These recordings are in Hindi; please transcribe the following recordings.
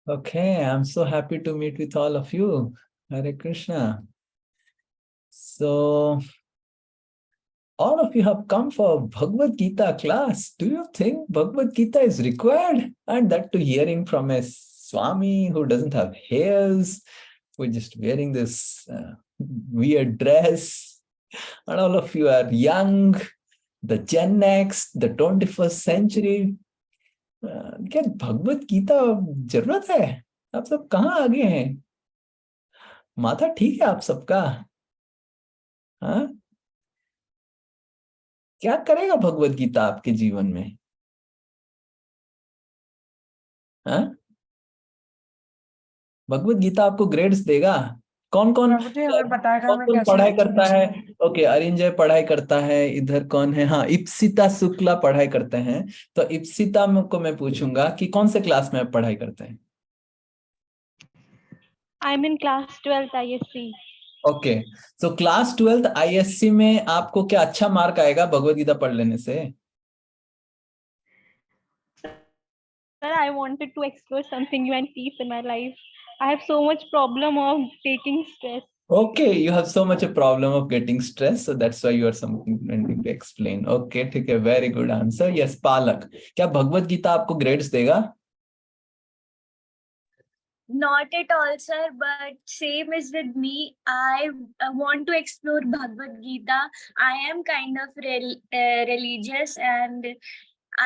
Okay, I'm so happy to meet with all of you. Hare Krishna. So, all of you have come for Bhagavad Gita class. Do you think Bhagavad Gita is required? And that to hearing from a Swami who doesn't have hairs, who is just wearing this weird dress. And all of you are young, the Gen X, the 21st century. क्या भगवत गीता जरूरत है? आप सब कहाँ आगे हैं? माथा ठीक है आप सबका? हाँ, क्या करेगा भगवत गीता आपके जीवन में? हाँ, भगवत गीता आपको ग्रेड्स देगा? कौन कौन मुझे हमें बताएगा कौन हमें कौन कैसे पढ़ाई अच्छा करता कैसे। है? ओके, अरिंजय पढ़ाई करता है। इधर कौन है? हाँ, इप्सिता शुक्ला पढ़ाई करते हैं। तो इप्सिता को मैं पूछूंगा कि कौन से क्लास में आप पढ़ाई करते हैं? I'm in class 12th ISC. Okay, so class 12th ISC में आपको क्या अच्छा मार्क आएगा भगवत गीता पढ़ लेने से? Sir, I wanted to explore something new and peace in my life. I have so much problem of taking stress. Okay, you have so much a problem of getting stressed, so that's why you are something wanting to explain. Okay, ठीक है, very good answer. Yes, पालक, क्या भगवत गीता आपको ग्रेड्स देगा? Not at all, sir, but same is with me. I want to explore Bhagavad Gita. I am kind of religious, and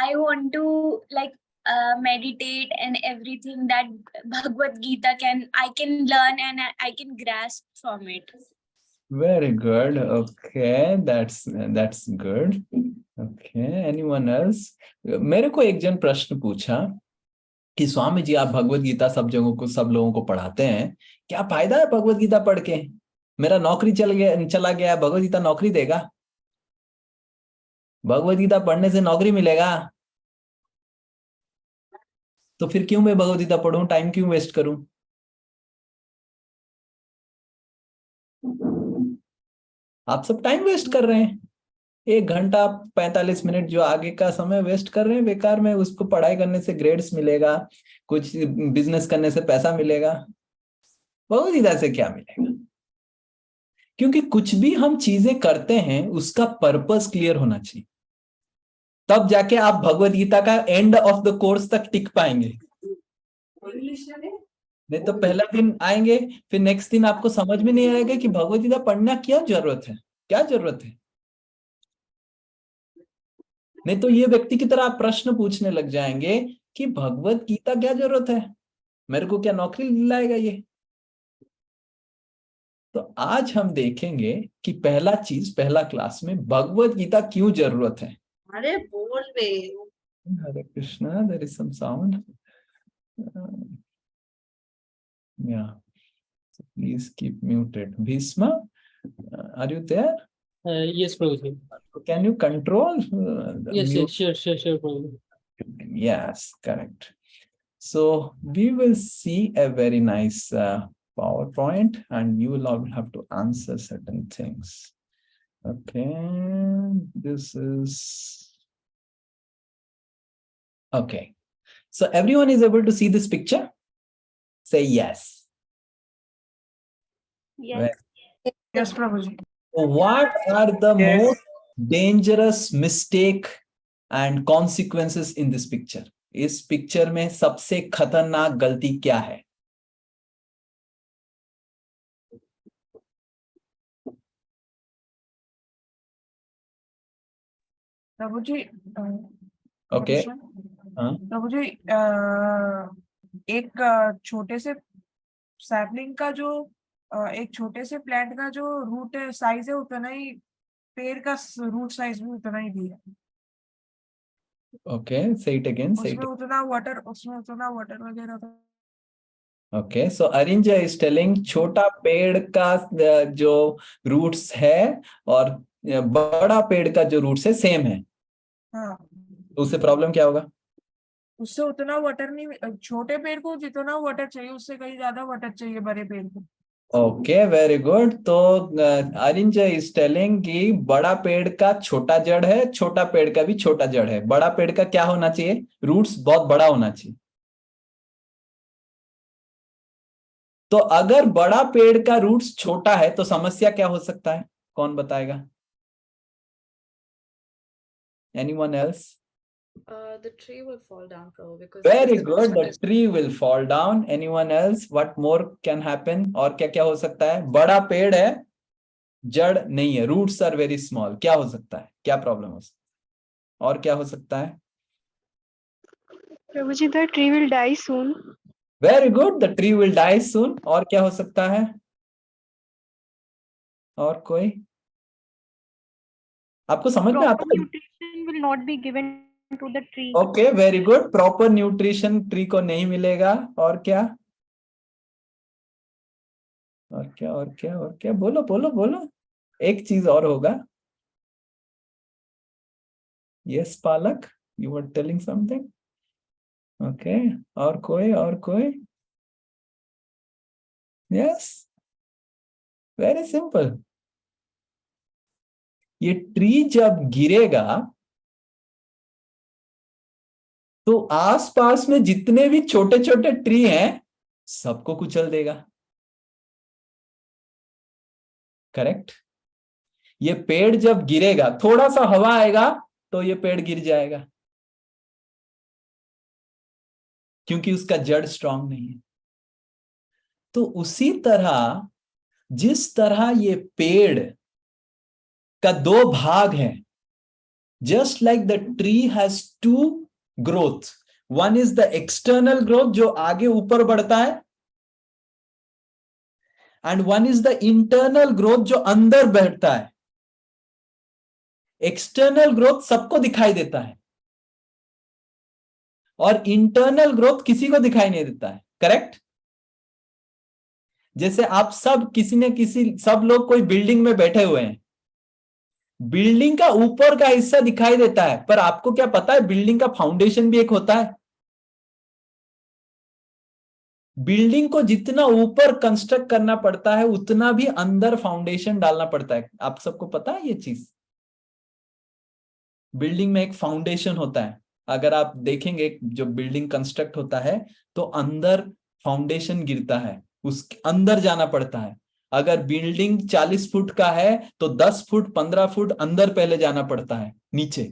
I want to meditate and everything that Bhagavad Gita I can learn and I can grasp from it. Very good. Okay, that's good. Okay, anyone else? मेरे को एक जन प्रश्न पूछा कि स्वामी जी, आप भगवत गीता सब जगहों को, सब लोगों को पढ़ाते हैं, क्या फायदा है भगवत गीता पढ़ के? मेरा नौकरी चला गया, भगवत गीता नौकरी देगा? भगवत गीता पढ़ने से नौकरी मिलेगा? तो फिर क्यों मैं भगवत गीता पढ़ूं? टाइम क्यों वेस्ट करूं? आप सब टाइम वेस्ट कर रहे हैं। 1 घंटा 45 मिनट जो आगे का समय वेस्ट कर रहे हैं बेकार में। उसको पढ़ाई करने से ग्रेड्स मिलेगा, कुछ बिजनेस करने से पैसा मिलेगा, भगवत गीता से क्या मिलेगा? क्योंकि कुछ भी हम चीजें करते हैं उसका पर्पस क्लियर होना चाहिए, तब जाके आप भगवत गीता का एंड ऑफ द कोर्स तक टिक पाएंगे। नहीं तो पहला दिन आएंगे, फिर नेक्स्ट दिन आपको समझ में नहीं आएगा कि भगवत गीता पढ़ना क्या जरूरत है, क्या जरूरत है। नहीं तो ये व्यक्ति की तरह आप प्रश्न पूछने लग जाएंगे कि भगवत गीता क्या जरूरत है, मेरे को क्या नौकरी दिलाएगा ये? तो आज हम देखेंगे कि पहला चीज, पहला क्लास में भगवत गीता क्यों जरूरत है। अरे बोल बे। Hare Krishna, there is some sound. Yeah, so please keep muted. Bhishma, are you there? Yes, Prabhuji. Can you control the Yes, mute? yes, sure, Prabhuji. Yes, correct. So we will see a very nice PowerPoint, and you will all have to answer certain things. Okay, this is okay. So everyone is able to see this picture? Say yes. Yes. Yes, Prabhuji. So what are the most dangerous mistake and consequences in this picture? इस पिक्चर में सबसे खतरनाक गलती क्या है? प्रभुजी ओके, प्रभुजी एक छोटे से सैपलिंग का जो एक छोटे से प्लांट का जो रूट साइज है उतना ही पेड़ का रूट साइज भी उतना ही दिया। Okay, say it again, say it. उसमें उतना वाटर वगैरह। Okay, so Arinja is telling छोटा पेड़ का जो रूट्स है और बड़ा पेड़ का जो रूट्स है सेम है। हाँ, तो उससे प्रॉब्लम क्या होगा? उससे उतना वाटर नहीं, छोटे पेड़ को जितना वाटर चाहिए उससे कहीं ज्यादा वाटर चाहिए बड़े पेड़ को। Okay, very good. तो अरिंज इज टेलिंग कि बड़ा पेड़ का छोटा जड़ है, छोटा पेड़ का भी छोटा जड़ है। बड़ा पेड़ का क्या होना चाहिए? रूट्स बहुत बड़ा होना चाहिए। तो अगर बड़ा पेड़ का रूट्स छोटा है तो समस्या क्या हो सकता है? कौन बताएगा? Anyone else? The tree will fall down probably because Very it's a bit good. The shorter. tree will fall down. Anyone else? What more can happen? और क्या क्या हो सकता है? बड़ा पेड़ है, जड़ नहीं है, रूट्स आर वेरी स्मॉल. क्या हो सकता है? क्या प्रॉब्लम हो सकता है? और क्या हो सकता है? प्रभु जी, the tree will die soon. Very good. The tree will die soon. और क्या हो सकता है? और कोई? आपको समझ में आता Proper है? nutrition will not be given to the tree. Okay, very good. Proper nutrition tree को नहीं मिलेगा. और क्या? और क्या? और क्या? और क्या? बोलो बोलो बोलो. एक चीज और होगा. यस पालक, you were telling something. Okay, और कोई? और कोई? Yes, very simple. ये ट्री जब गिरेगा तो आसपास में जितने भी छोटे छोटे ट्री हैं सबको कुचल देगा. करेक्ट. ये पेड़ जब गिरेगा, थोड़ा सा हवा आएगा तो ये पेड़ गिर जाएगा, क्योंकि उसका जड़ स्ट्रांग नहीं है. तो उसी तरह जिस तरह ये पेड़ का दो भाग है, just like the tree has two growth. One is the external growth जो आगे ऊपर बढ़ता है, and one is the internal growth जो अंदर बैठता है. एक्सटर्नल ग्रोथ सबको दिखाई देता है और इंटरनल ग्रोथ किसी को दिखाई नहीं देता है. करेक्ट. जैसे आप सब किसी न किसी, सब लोग कोई बिल्डिंग में बैठे हुए हैं, बिल्डिंग का ऊपर का हिस्सा दिखाई देता है, पर आपको क्या पता है बिल्डिंग का फाउंडेशन भी एक होता है. बिल्डिंग को जितना ऊपर कंस्ट्रक्ट करना पड़ता है उतना भी अंदर फाउंडेशन डालना पड़ता है. आप सबको पता है ये चीज. बिल्डिंग में एक फाउंडेशन होता है. अगर आप देखेंगे जो बिल्डिंग कंस्ट्रक्ट होता है तो अंदर फाउंडेशन गिरता है, उस अंदर जाना पड़ता है. अगर बिल्डिंग 40 फुट का है तो 10 फुट 15 फुट अंदर पहले जाना पड़ता है, नीचे.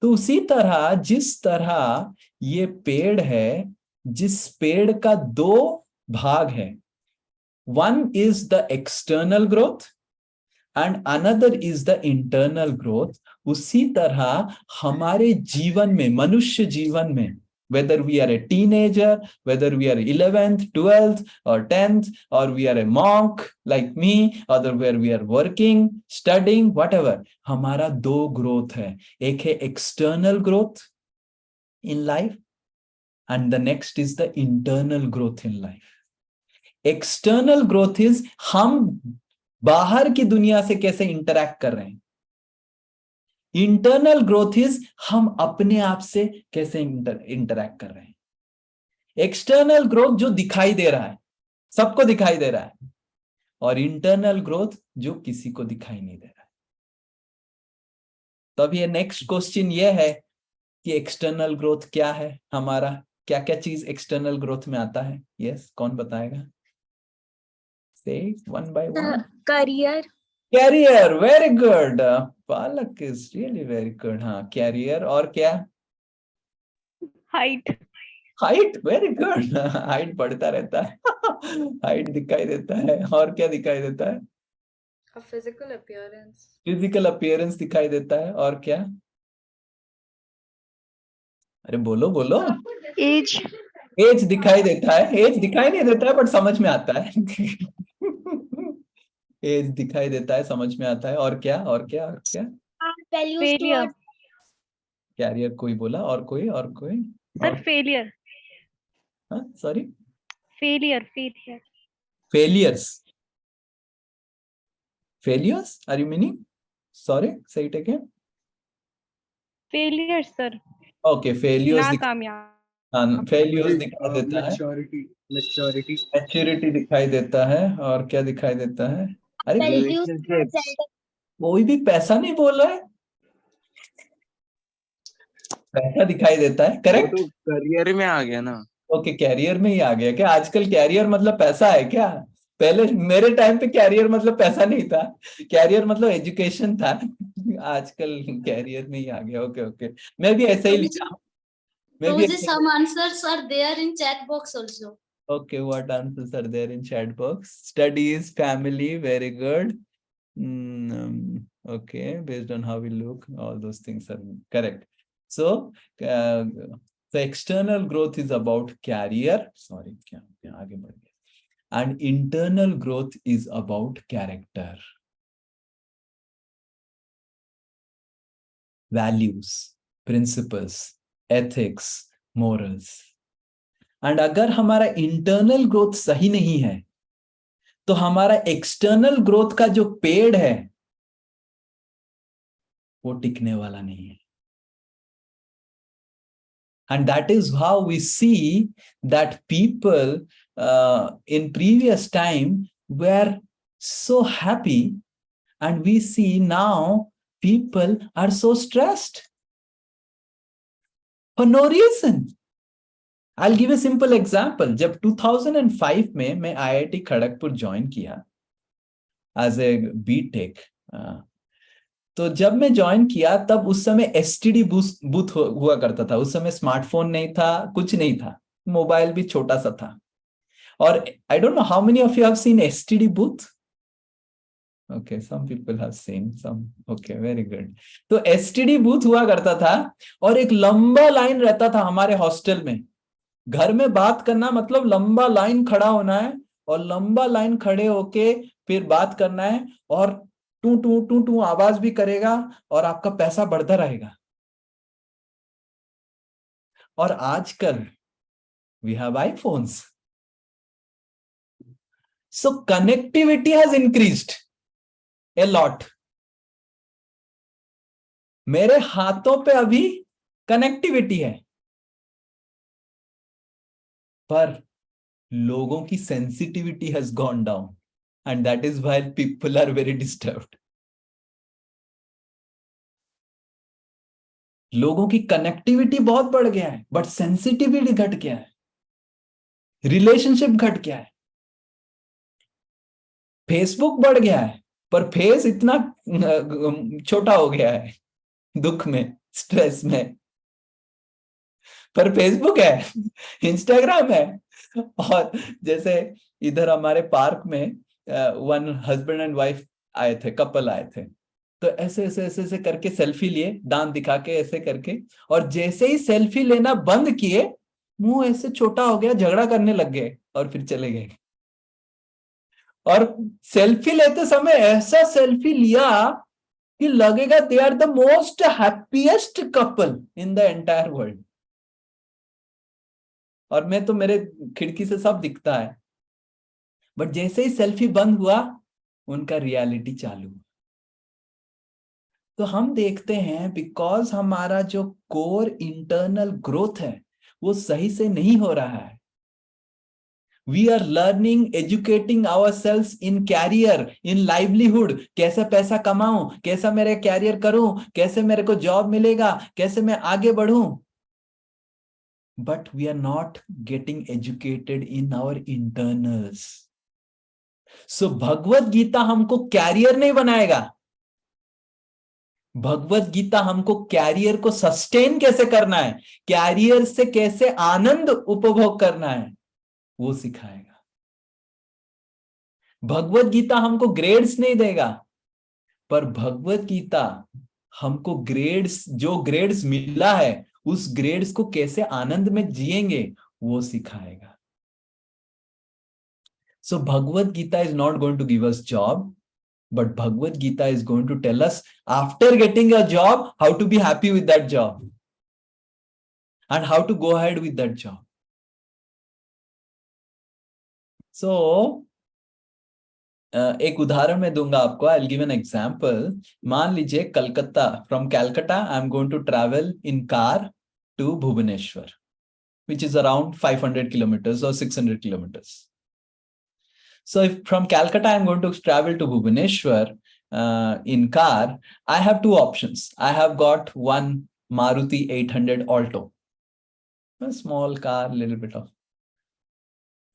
तो उसी तरह जिस तरह ये पेड़ है, जिस पेड़ का दो भाग है, one is the external growth and another is the internal growth. उसी तरह हमारे जीवन में, मनुष्य जीवन में, whether we are a teenager, whether we are 11th, 12th or 10th, or we are a monk like me, or where we are working, studying, whatever, हमारा दो ग्रोथ है. एक है external growth in life and the next is the internal growth in life. External growth is हम बाहर की दुनिया से कैसे इंटरैक्ट कर रहे हैं. इंटरनल ग्रोथ इज हम अपने आप से कैसे इंटरैक्ट कर रहे हैं. एक्सटर्नल ग्रोथ जो दिखाई दे रहा है, सबको दिखाई दे रहा है, और इंटरनल ग्रोथ जो किसी को दिखाई नहीं दे रहा है. तो अब ये नेक्स्ट क्वेश्चन ये है कि एक्सटर्नल ग्रोथ क्या है हमारा, क्या क्या चीज एक्सटर्नल ग्रोथ में आता है. यस, कौन बताएगा? Say one by one. career, career. Very good. Palak is really very good. हाँ, कैरियर. और क्या? Height. Height. Very good. Height बढ़ता रहता है. हाइट दिखाई देता है. और क्या दिखाई देता है? A physical appearance. Physical appearance दिखाई देता है. और क्या? अरे बोलो बोलो. Age. एज दिखाई देता है. एज दिखाई नहीं देता है बट समझ में आता है. एज दिखाई देता है, समझ में आता है. और क्या? और क्या? और क्या? values Failure. towards कैरियर कोई बोला. और कोई? और कोई? Sir, failure. Sorry. Failure. Failures. Failures? Are you meaning? Sorry, say it again. Failure, sir. Okay, failures. नाकामयाब. failures दिखाई देता है. Maturity दिखाई देता है. और क्या दिखाई देता है? अरे values towards elder. कोई भी पैसा नहीं बोल रहा है. पैसा दिखाई देता है. करेक्ट. करियर में आ गया ना. ओके, कैरियर में ही आ गया क्या? आजकल कैरियर मतलब पैसा है क्या? पहले मेरे टाइम पे कैरियर मतलब पैसा नहीं था, कैरियर मतलब एजुकेशन था। आजकल कैरियर में ही आ गया। ओके ओके, मैं भी ऐसा ही लिखा, मैं भी Prabhuji, ऐसे। some answers are there in chat box also. Okay, what answers are there in chat box? Studies, family, very good. Okay, based on how we look, all those things are correct. So, the external growth is about career. Sorry, आगे बढ़ गया. And internal growth is about character, values, principles, ethics, morals. And अगर हमारा internal growth सही नहीं है, तो हमारा एक्सटर्नल ग्रोथ का जो पेड़ है वो टिकने वाला नहीं है. And that is how we see that people in previous time were so happy, and we see now people are so stressed for no reason. I'll give a simple example. जब 2005 में मैं IIT खड़गपुर ज्वाइन किया एज ए बीटेक, तो जब मैं ज्वाइन किया तब उस समय एसटीडी बूथ हुआ करता था. उस समय स्मार्टफोन नहीं था, कुछ नहीं था, मोबाइल भी छोटा सा था. और I don't know how many of you have seen STD booth. Okay, some people have seen some. Okay, very good. तो एसटीडी बूथ हुआ करता था और एक लंबा लाइन रहता था हमारे हॉस्टल में. घर में बात करना मतलब लंबा लाइन खड़ा होना है, और लंबा लाइन खड़े होके फिर बात करना है, और टू टू टू टू आवाज भी करेगा और आपका पैसा बढ़ता रहेगा. और आजकल we have iPhones, so connectivity has increased a lot. मेरे हाथों पे अभी कनेक्टिविटी है, पर लोगों की sensitivity has gone down, and that is why people are very disturbed. लोगों की कनेक्टिविटी बहुत बढ़ गया है, बट सेंसिटिविटी घट गया है, रिलेशनशिप घट गया है. फेसबुक बढ़ गया है, पर फेस इतना छोटा हो गया है दुख में, स्ट्रेस में. पर फेसबुक है, इंस्टाग्राम है. और जैसे इधर हमारे पार्क में वन हस्बैंड एंड वाइफ आए थे, कपल आए थे. तो ऐसे ऐसे ऐसे ऐसे करके सेल्फी लिए, दांत दिखा के ऐसे करके, और जैसे ही सेल्फी लेना बंद किए, मुंह ऐसे छोटा हो गया, झगड़ा करने लग गए और फिर चले गए. और सेल्फी लेते समय ऐसा सेल्फी लिया कि लगेगा they are the most happiest couple in the entire world. और मैं तो, मेरे खिड़की से सब दिखता है, बट जैसे ही सेल्फी बंद हुआ उनका रियलिटी चालू. तो हम देखते हैं बिकॉज हमारा जो कोर इंटरनल ग्रोथ है वो सही से नहीं हो रहा है. We are learning, educating ourselves in career, in livelihood. कैसे पैसा कमाऊं, कैसा मेरा कैरियर करूं, कैसे मेरे को जॉब मिलेगा, कैसे मैं आगे बढ़ूं. But we are not getting educated in our internals. So Bhagavad Gita हमको कैरियर नहीं बनाएगा. भगवत गीता हमको कैरियर को सस्टेन कैसे करना है, कैरियर से कैसे आनंद उपभोग करना है, वो सिखाएगा. भगवत गीता हमको ग्रेड्स नहीं देगा, पर भगवत गीता हमको ग्रेड्स, जो ग्रेड्स मिला है उस ग्रेड्स को कैसे आनंद में जिएंगे वो सिखाएगा. So Bhagavad Gita is not going to give us job, but Bhagavad Gita is going to tell us after getting a job, how to be happy with that job and how to go ahead with that job. So, एक उदाहरण मैं दूंगा आपको. I'll give an example. मान लीजिए Calcutta, from Calcutta, I'm going to travel in car to Bhubaneswar, which is around 500 kilometers or 600 kilometers. So if from Calcutta I'm going to travel to Bhubaneswar in car, I have two options. I have got one Maruti 800 Alto, a small car, little bit of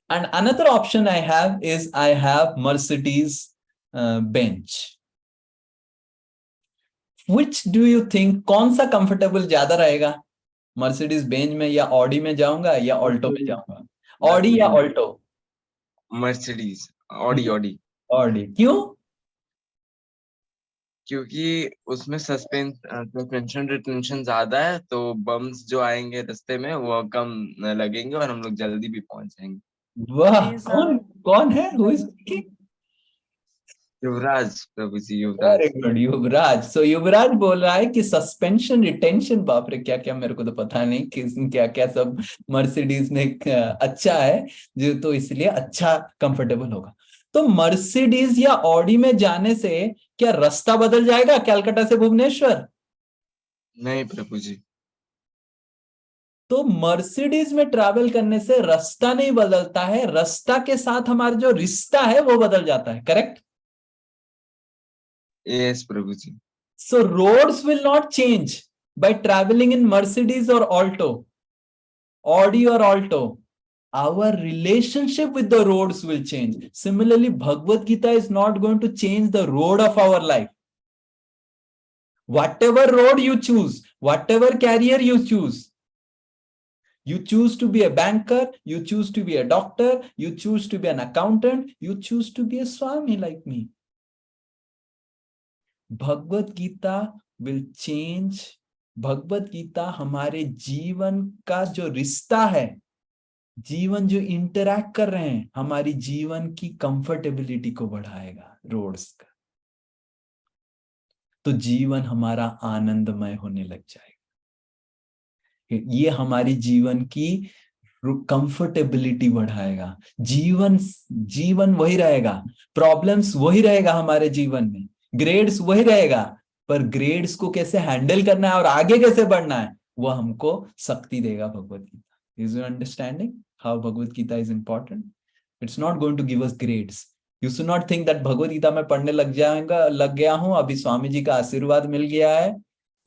And another option I have is I have Mercedes Benz. Which do you think, कौन सा कंफर्टेबल ज्यादा रहेगा? मर्सिडीज बेंज में या ऑडी में जाऊंगा या ऑल्टो में जाऊंगा? ऑडी या ऑल्टो? Mercedes, Audi. ऑडी क्यों? क्योंकि उसमें सस्पेंशन रिटेंशन ज्यादा है, तो बम्स जो आएंगे रास्ते में वो कम लगेंगे और हम लोग जल्दी भी पहुंच जाएंगे। वाह, Is, कौन है? Who is speaking? युवराज प्रभु जी, Yuvraj. Very good, Yuvraj. So Yuvraj बोल रहा है कि सस्पेंशन रिटेंशन, बाप रे क्या क्या, मेरे को तो पता नहीं कि क्या क्या सब मर्सिडीज ने अच्छा है जो, तो इसलिए अच्छा कंफर्टेबल होगा। तो मर्सिडीज या ऑडी में जाने से क्या रास्ता बदल जाएगा कलकत्ता से भुवनेश्वर? नहीं प्रभु जी। तो मर्सिडीज में ट्रैवल करने से रास्ता नहीं बदलता है, रास्ता के साथ हमारा जो रिश्ता है वो बदल जाता है। Correct? Yes Prabhu ji. So roads will not change by traveling in Mercedes or Alto, Audi or Alto. Our relationship with the roads will change. Similarly, Bhagavad Gita is not going to change the road of our life. Whatever road you choose, whatever career you choose to be a banker, you choose to be a doctor, you choose to be an accountant, you choose to be a Swami like me. Bhagavad Gita will change. Bhagavad Gita हमारे जीवन का जो रिश्ता है, जीवन जो इंटरैक्ट कर रहे हैं, हमारी जीवन की कंफर्टेबिलिटी को बढ़ाएगा रोड्स का। तो जीवन हमारा आनंदमय होने लग जाएगा। ये हमारी जीवन की कंफर्टेबिलिटी बढ़ाएगा। जीवन वही रहेगा, प्रॉब्लम्स वही रहेगा हमारे जीवन में, ग्रेड्स वही रहेगा, पर ग्रेड्स को कैसे हैंडल करना है और आगे कैसे बढ़ना है वो हमको शक्ति देगा Bhagavad Gita. Is you understanding how Bhagavad Gita is important? It's not going to give us grades. You should not think that Bhagavad Gita में पढ़ने लग गया हूं, अभी स्वामी जी का आशीर्वाद मिल गया है,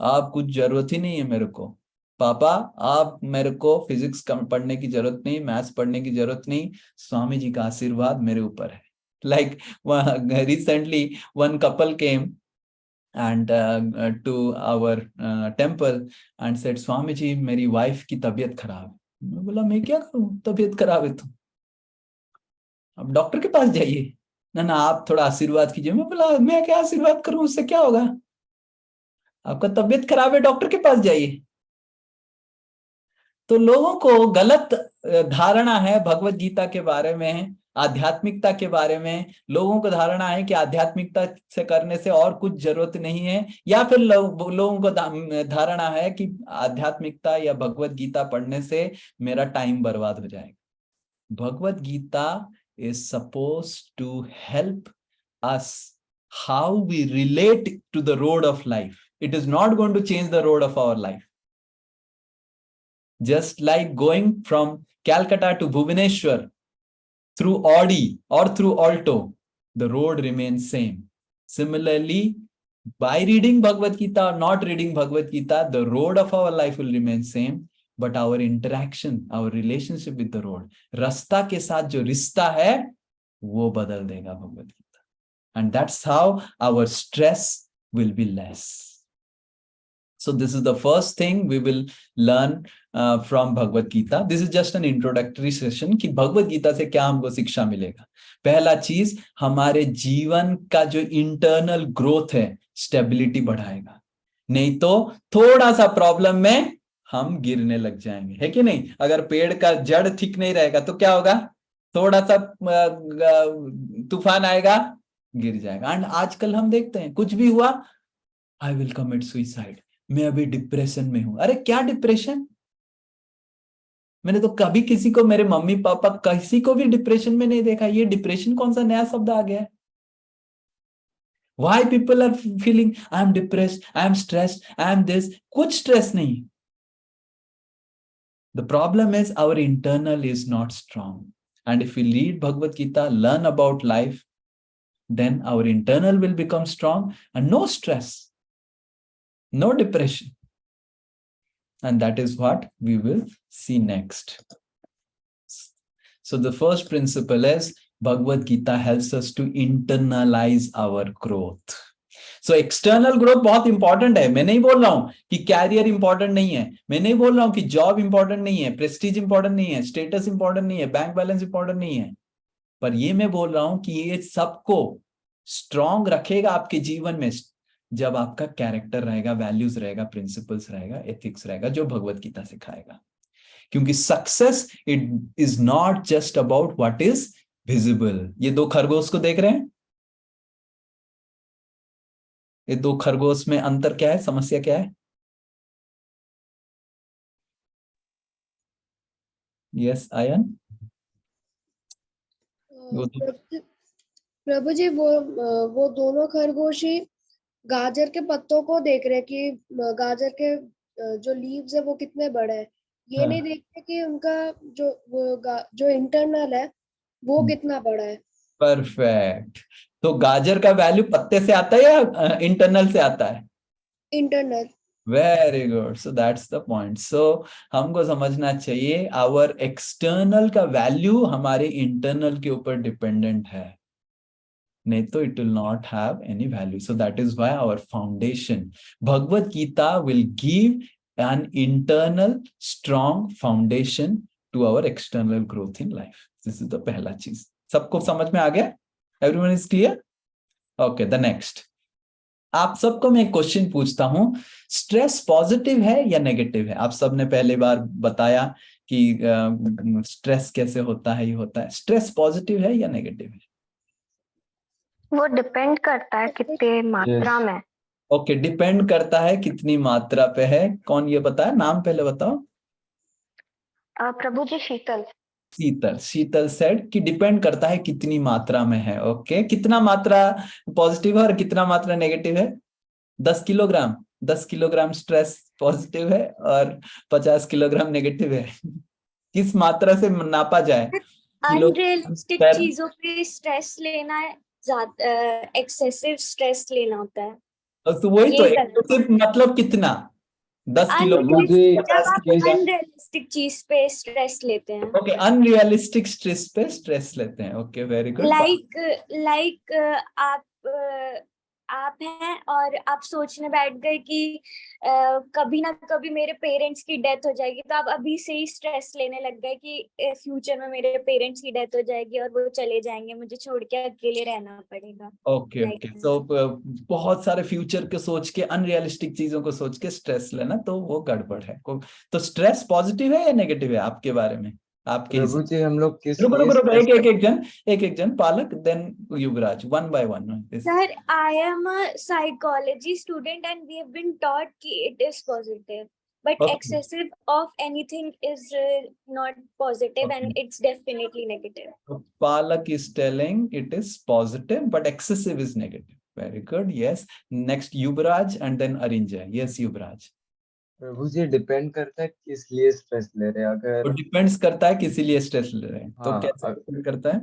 आप कुछ जरूरत ही नहीं है मेरे को। पापा आप मेरे को फिजिक्स पढ़ने की जरूरत नहीं, मैथ्स पढ़ने की जरूरत नहीं, स्वामी जी का आशीर्वाद मेरे ऊपर है। Like recently one couple came and to our temple and said, Swami ji मेरी वाइफ की तबीयत खराब है। मैं बोला मैं क्या करूं, तबीयत खराब है तो अब डॉक्टर के पास जाइए ना, आप थोड़ा आशीर्वाद कीजिए। मैं बोला मैं क्या आशीर्वाद करूं, उससे क्या होगा, आपका तबीयत खराब है डॉक्टर के पास जाइए। तो लोगों को गलत धारणा है भगवत गीता के बारे में, आध्यात्मिकता के बारे में। लोगों को धारणा है कि आध्यात्मिकता से करने से और कुछ जरूरत नहीं है, या फिर लोगों को धारणा है कि आध्यात्मिकता या भगवत गीता पढ़ने से मेरा टाइम बर्बाद हो जाएगा। Bhagavad Gita is suppose to help us how we relate to the road of life. It is not going to change the road of our life. Just like going from Calcutta to Bhubaneswar through Audi or through Alto, the road remains same. Similarly, by reading Bhagavad Gita or not reading Bhagavad Gita, the road of our life will remain same, but our interaction, our relationship with the road, रास्ता के साथ जो रिश्ता है वो बदल देगा Bhagavad Gita, and that's how our stress will be less. So this is the first thing we will learn from Bhagavad Gita. This is just an introductory session कि भगवद गीता से क्या हमको शिक्षा मिलेगा। पहला चीज, हमारे जीवन का जो इंटरनल ग्रोथ है, स्टेबिलिटी बढ़ाएगा। नहीं तो थोड़ा सा प्रॉब्लम में हम गिरने लग जाएंगे, है कि नहीं? अगर पेड़ का जड़ ठीक नहीं रहेगा तो क्या होगा, थोड़ा सा तूफान आएगा गिर जाएगा। एंड आजकल हम देखते हैं कुछ भी हुआ, आई विल कमिट सुइसाइड, मैं अभी डिप्रेशन में हूं। अरे क्या डिप्रेशन? मैंने तो कभी किसी को, मेरे मम्मी पापा किसी को भी डिप्रेशन में नहीं देखा। ये डिप्रेशन कौन सा नया शब्द आ गया है? Why people are feeling I am depressed, I am stressed, I am this? कुछ स्ट्रेस नहीं। The problem is our internal is not strong. And if we read Bhagavad Gita, learn about life, then our internal will become strong and no stress, no depression. And that is what we will see next. So the first principle is Bhagavad Gita helps us to internalize our growth. So external growth बहुत इंपॉर्टेंट है. मैं नहीं बोल रहा हूं कि कैरियर इंपॉर्टेंट नहीं है, मैं नहीं बोल रहा हूं कि जॉब इंपॉर्टेंट नहीं है, प्रेस्टीज इंपॉर्टेंट नहीं है, स्टेटस इंपॉर्टेंट नहीं है, बैंक बैलेंस इंपॉर्टेंट नहीं है, पर ये मैं बोल रहा हूं कि ये सबको स्ट्रॉन्ग रखेगा आपके जीवन में जब आपका कैरेक्टर रहेगा, वैल्यूज रहेगा, प्रिंसिपल्स रहेगा, एथिक्स रहेगा, जो भगवत गीता सिखाएगा. क्योंकि success it is not just about what is visible. ये दो खरगोश को देख रहे हैं, ये दो खरगोश में अंतर क्या है, समस्या क्या है? यस आयन. प्रभु जी वो दोनों खरगोश ही गाजर के पत्तों को देख रहे हैं कि गाजर के जो लीव्स है वो कितने बड़े हैं. ये नहीं देखते कि उनका जो इंटरनल है वो कितना बड़ा है. परफेक्ट. तो गाजर का वैल्यू पत्ते से आता है या इंटरनल से आता है? Internal. Very good. So that's the point. So हमको समझना चाहिए आवर एक्सटर्नल का वैल्यू हमारे इंटरनल के ऊपर डिपेंडेंट है, नहीं तो it will not have any value. So that is why our foundation Bhagavad Gita will give an internal strong foundation to our external growth in life. This is the पहला चीज. सबको समझ में आ गया? Everyone is clear? Okay, the next. आप सबको मैं एक क्वेश्चन पूछता हूं, स्ट्रेस पॉजिटिव है या नेगेटिव है? आप सबने पहले बार बताया कि स्ट्रेस कैसे होता है, ये होता है. स्ट्रेस पॉजिटिव है या नेगेटिव है? वो डिपेंड करता है कितने मात्रा में. ओके, डिपेंड करता है कितनी मात्रा पे है. कौन ये बताया? नाम पहले बताओ. प्रभु जी शीतल. शीतल सेड कि डिपेंड करता है कितनी मात्रा में है. ओके, कितना मात्रा पॉजिटिव है और कितना मात्रा नेगेटिव है? 10 किलोग्राम. 10 किलोग्राम स्ट्रेस पॉजिटिव है और 50 किलोग्राम नेगेटिव है. किस मात्रा से नापा जाए? अनरियलिस्टिक चीजों पे स्ट्रेस लेना है, एक्सेसिव स्ट्रेस लेना होता है. तो वही तो एक्सेसिव मतलब कितना? 10 किलो. अनरियलिस्टिक चीज पे स्ट्रेस लेते हैं. ओके, अनरियलिस्टिक स्ट्रेस पे स्ट्रेस लेते हैं. Okay, very good. लाइक आप हैं और आप सोचने बैठ गए कि कभी ना कभी मेरे पेरेंट्स की डेथ हो जाएगी, तो आप अभी से ही स्ट्रेस लेने लग गए कि फ्यूचर में मेरे पेरेंट्स की डेथ हो जाएगी और वो चले जाएंगे, मुझे छोड़ के अकेले रहना पड़ेगा. Okay okay. तो बहुत सारे फ्यूचर के सोच के, अनरियलिस्टिक चीजों को सोच के स्ट्रेस लेना, तो वो गड़बड़ है. तो स्ट्रेस पॉजिटिव है या नेगेटिव है आपके बारे में? आपके प्रभु जी हम लोग किस एक जन पालक, then Yuvraj, one by one. Sir, I am a psychology student and we have been taught कि it is positive, but excessive of anything is not positive, and it's definitely negative. Palak is telling it is positive but excessive is negative. Very good. Yes. Next Yuvraj and then Arinjay. Yes, Yuvraj. Prabhu ji depend करता है किस लिए स्ट्रेस ले रहे हैं. अगर डिपेंड्स करता है किसी लिए स्ट्रेस ले रहे हैं, तो कैसे डिपेंड करता है?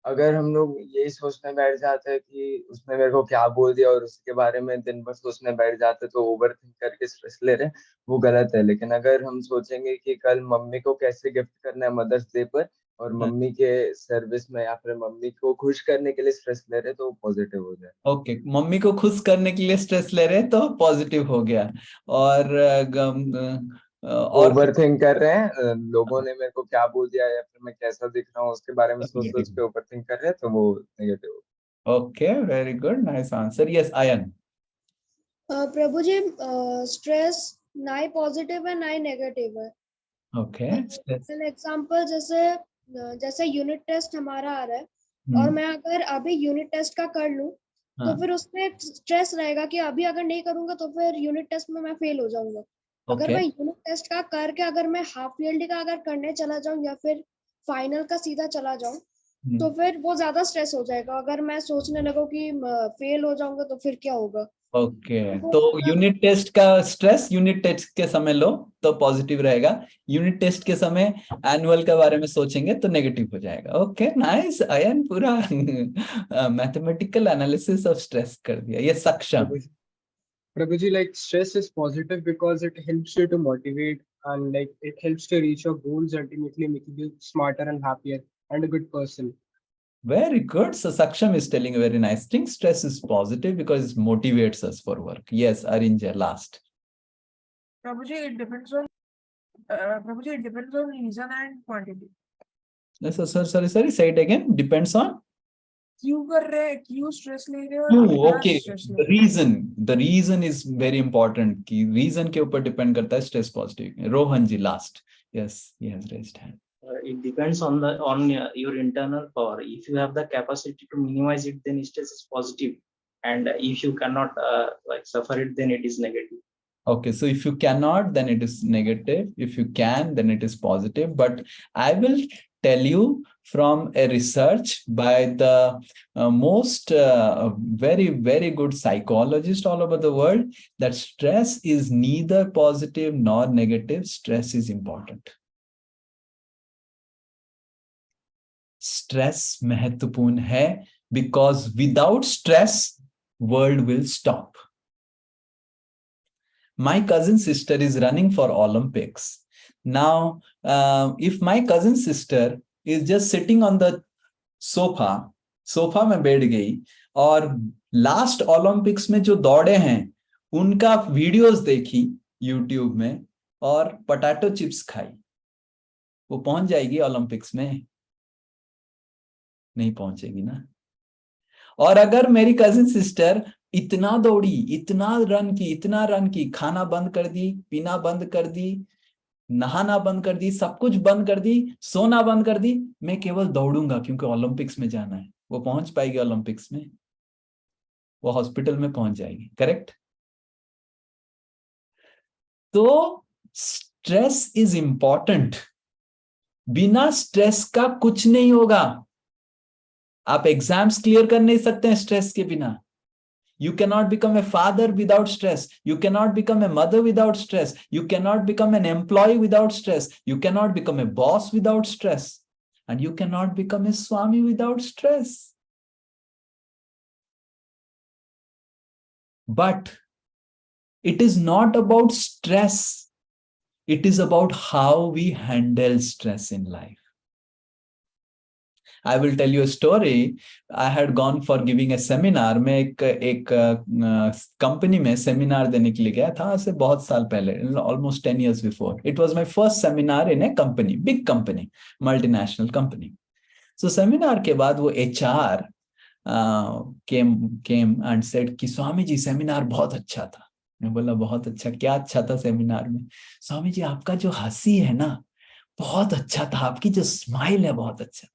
अगर हम लोग यही सोचने बैठ जाते हैं कि उसने मेरे को क्या बोल दिया और उसके बारे में दिन भर सोचने बैठ जाते तो ओवर थिंक करके स्ट्रेस ले रहे हैं, वो गलत है. लेकिन अगर हम सोचेंगे कि कल मम्मी को कैसे गिफ्ट करना है मदर्स डे पर, और मम्मी के सर्विस में या फिर मम्मी को खुश करने के लिए स्ट्रेस ले रहे तो पॉजिटिव हो जाए. ओके, मम्मी को खुश करने के लिए स्ट्रेस ले रहे तो पॉजिटिव हो गया. और ओवर थिंक कर रहे हैं, लोगों ने मेरे को क्या बोल दिया या फिर मैं कैसा दिख रहा हूँ उसके बारे में सोच के ओवर थिंक कर रहे हैं, तो वो negative. Okay, very good, nice answer. Yes Ayan. प्रभु जी स्ट्रेस ना ही पॉजिटिव है ना ही नेगेटिव है. ओके, एग्जांपल जैसे यूनिट टेस्ट हमारा आ रहा है, और मैं अगर अभी यूनिट टेस्ट का कर लूं तो फिर उसमें स्ट्रेस रहेगा कि अभी अगर नहीं करूंगा तो फिर यूनिट टेस्ट में मैं फेल हो जाऊंगा. अगर मैं यूनिट टेस्ट का करके अगर मैं हाफ ईयरली का अगर करने चला जाऊं या फिर फाइनल का सीधा चला जाऊं, तो फिर वो ज्यादा स्ट्रेस हो जाएगा. अगर मैं सोचने लगूं कि फेल हो जाऊंगा तो फिर क्या होगा. ओके, तो यूनिट टेस्ट का स्ट्रेस यूनिट टेस्ट के समय लो तो पॉजिटिव रहेगा, यूनिट टेस्ट के समय एनुअल के बारे में सोचेंगे तो नेगेटिव हो जाएगा. ओके, नाइस आयन, पूरा मैथमेटिकल एनालिसिस ऑफ स्ट्रेस कर दिया. ये सक्षम. Prabhuji, like stress is positive because it helps you to motivate and like it helps to reach your goals, ultimately making you smarter and happier. and a good person. Very good. So Saksham is telling a very nice thing. Stress is positive because it motivates us for work. Yes, Arinja, last. Prabhuji, it depends on reason and quantity. Yes, sorry. Say it again. Depends on. क्यों कर रहे हैं, क्यों स्ट्रेस ले रहे हो और कितना Okay. स्ट्रेस ले The रहे reason. The reason is very important. कि reason के ऊपर depend करता है stress positive. Rohan ji, last. Yes, he has raised hand. It depends on your internal power. If you have the capacity to minimize it, then stress is positive, and if you cannot suffer it, then it is negative. Okay, so if you cannot, then it is negative. If you can, then it is positive. But I will tell you from a research by the most very, very good psychologist all over the world that stress is neither positive nor negative. Stress is important. Stress महत्वपूर्ण है because without stress, world will stop. My cousin sister is running for Olympics. Now, if my cousin sister is just sitting on the sofa में बैठ गई और लास्ट ओलंपिक्स में जो दौड़े हैं उनका वीडियोस देखी यूट्यूब में और पोटैटो चिप्स खाई, वो पहुंच जाएगी ओलंपिक्स में? नहीं पहुंचेगी ना। और अगर मेरी कजिन सिस्टर इतना दौड़ी, इतना रन की, खाना बंद कर दी, पीना बंद कर दी, नहाना बंद कर दी, सब कुछ बंद कर दी, सोना बंद कर दी, मैं केवल दौड़ूंगा क्योंकि ओलंपिक्स में जाना है, वो पहुंच पाएगी ओलंपिक्स में? वो हॉस्पिटल में पहुंच जाएगी। करेक्ट? तो स्ट्रेस इज इंपॉर्टेंट। बिना स्ट्रेस का कुछ नहीं होगा। आप एग्जाम्स क्लियर कर नहीं सकते हैं स्ट्रेस के बिना। You cannot become a father without stress. You cannot become a mother without stress. You cannot become an employee without stress. You cannot become a boss without stress. And you cannot become a Swami without stress. But it is not about stress. It is about how we handle stress in life. I will tell you a story. I had gone for giving a seminar. मैं एक कंपनी में सेमिनार देने के लिए गया था, से बहुत साल पहले, almoस्ट 10 years before. It was my first seminar in a company, big company, multinational company. So seminar के बाद वो HR came and said कि स्वामी जी सेमिनार बहुत अच्छा था। मैं बोला बहुत अच्छा, क्या अच्छा था सेमिनार में? स्वामी जी आपका जो हंसी है ना बहुत अच्छा था, आपकी जो स्माइल है बहुत अच्छा।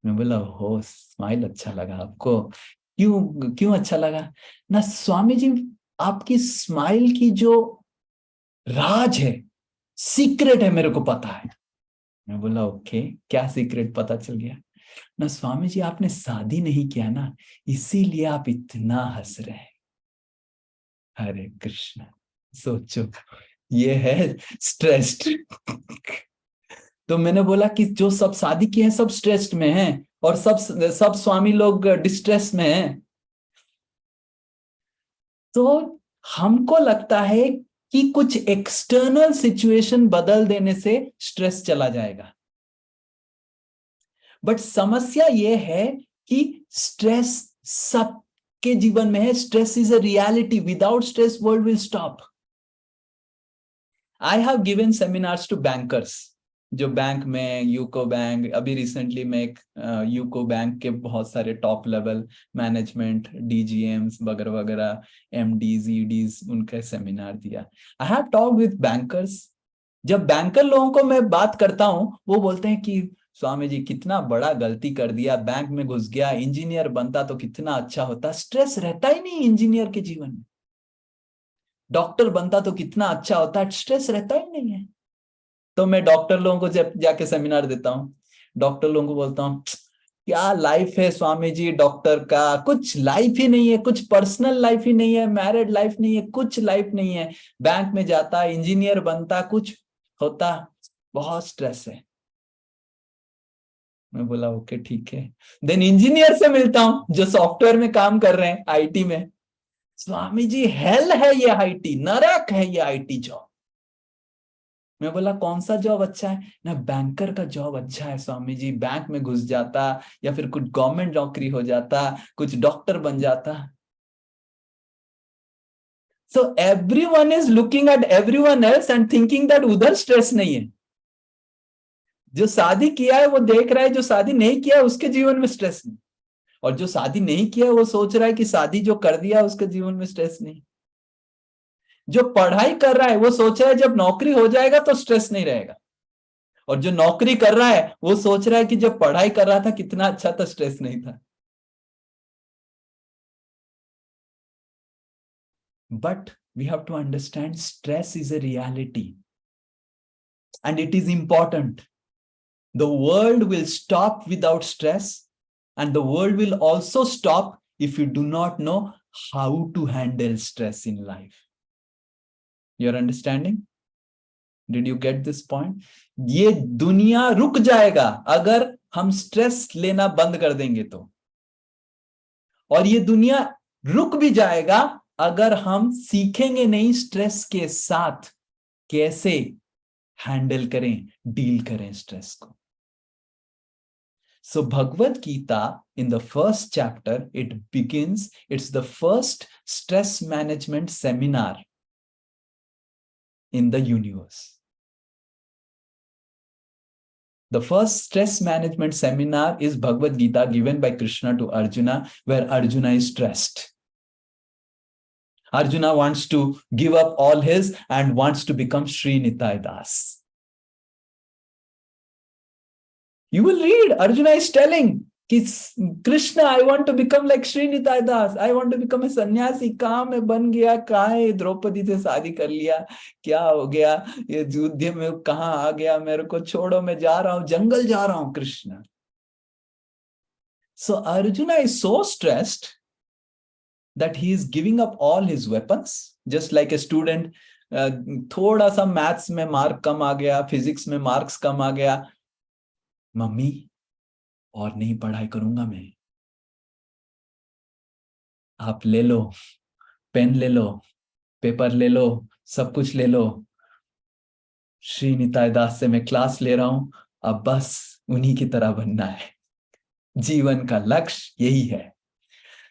मैं बोला हो, स्माइल अच्छा लगा आपको? क्यों अच्छा लगा? ना स्वामी जी आपकी स्माइल की जो राज है, सीक्रेट है, मेरे को पता है। मैं बोला ओके, क्या सीक्रेट पता चल गया? ना स्वामी जी आपने शादी नहीं किया ना, इसीलिए आप इतना हंस रहे हैं। हरे कृष्ण। सोचो, ये है स्ट्रेस्ड। तो मैंने बोला कि जो सब शादी किए हैं सब स्ट्रेस्ड में हैं और सब स्वामी लोग डिस्ट्रेस में हैं। तो हमको लगता है कि कुछ एक्सटर्नल सिचुएशन बदल देने से स्ट्रेस चला जाएगा, बट समस्या ये है कि स्ट्रेस सबके जीवन में है। Stress is a reality. Without stress world will stop. I have given seminars to bankers, जो बैंक में, यूको बैंक, अभी रिसेंटली में एक यूको बैंक के बहुत सारे टॉप लेवल मैनेजमेंट, डीजीएम्स वगैरह वगैरह, एमडीज, ईडीज, उनका सेमिनार दिया। I have talk with bankers. जब बैंकर लोगों को मैं बात करता हूं, वो बोलते हैं कि स्वामी जी कितना बड़ा गलती कर दिया, बैंक में घुस गया, इंजीनियर बनता तो कितना अच्छा होता। स्ट्रेस रहता ही नहीं इंजीनियर के जीवन में। डॉक्टर बनता तो कितना अच्छा होता, स्ट्रेस रहता ही नहीं है। तो मैं डॉक्टर लोगों को जब जाके सेमिनार देता हूँ, डॉक्टर लोगों को बोलता हूँ क्या लाइफ है स्वामी जी डॉक्टर का, कुछ लाइफ ही नहीं है, कुछ पर्सनल लाइफ ही नहीं है, मैरिड लाइफ नहीं है, कुछ लाइफ नहीं है। बैंक में जाता, इंजीनियर बनता, कुछ होता, बहुत स्ट्रेस है। मैं बोला ओके ठीक है। देन इंजीनियर से मिलता हूं जो सॉफ्टवेयर में काम कर रहे हैं, आईटी में। स्वामी जी हेल है ये आईटी, नरक है ये आईटी जॉब। मैं बोला कौन सा जॉब अच्छा है ना, बैंकर का जॉब अच्छा है स्वामी जी, बैंक में घुस जाता या फिर कुछ गवर्नमेंट नौकरी हो जाता, कुछ डॉक्टर बन जाता। So everyone is looking at everyone else and thinking that उधर स्ट्रेस नहीं है। जो शादी किया है वो देख रहा है, जो शादी नहीं किया है उसके जीवन में स्ट्रेस नहीं, और जो शादी नहीं किया है वो सोच रहा है कि शादी जो कर दिया उसके जीवन में स्ट्रेस नहीं। जो पढ़ाई कर रहा है वो सोच रहा है जब नौकरी हो जाएगा तो स्ट्रेस नहीं रहेगा, और जो नौकरी कर रहा है वो सोच रहा है कि जब पढ़ाई कर रहा था कितना अच्छा था, स्ट्रेस नहीं था। But we have to understand stress is a reality and it is important. The world will stop without stress, and the world will also stop if you do not know how to handle stress in life. You're understanding? Did you get this point? ये दुनिया रुक जाएगा अगर हम स्ट्रेस लेना बंद कर देंगे तो, और ये दुनिया रुक भी जाएगा अगर हम सीखेंगे नहीं स्ट्रेस के साथ कैसे हैंडल करें, डील करें स्ट्रेस को। So Bhagavad Gita, in the first chapter, it begins, it's the first stress management seminar in the universe. The first stress management seminar is Bhagavad Gita given by Krishna to Arjuna, where Arjuna is stressed. Arjuna wants to give up all his and wants to become Sri Nitai Das. You will read, Arjuna is telling, Krishna, I want to become like Sri Nitai Das. I want to become a sannyasi. कहाँ मैं बन गया, कहाँ है द्रौपदी से शादी कर लिया, क्या हो गया, ये युद्ध में कहाँ आ गया, मेरे को छोड़ो, मैं जा रहा हूँ, जंगल जा रहा हूँ Krishna. So Arjuna is so stressed that he is giving up all his weapons, just like a student. थोड़ा सा मैथ्स में मार्क कम आ गया, फिजिक्स में मार्क्स कम आ गया, मम्मी और नहीं पढ़ाई करूंगा मैं, आप ले लो, पेन ले लो, पेपर ले लो, सब कुछ ले लो, श्री निताई दास से मैं क्लास ले रहा हूं, अब बस उन्हीं की तरह बनना है, जीवन का लक्ष्य यही है.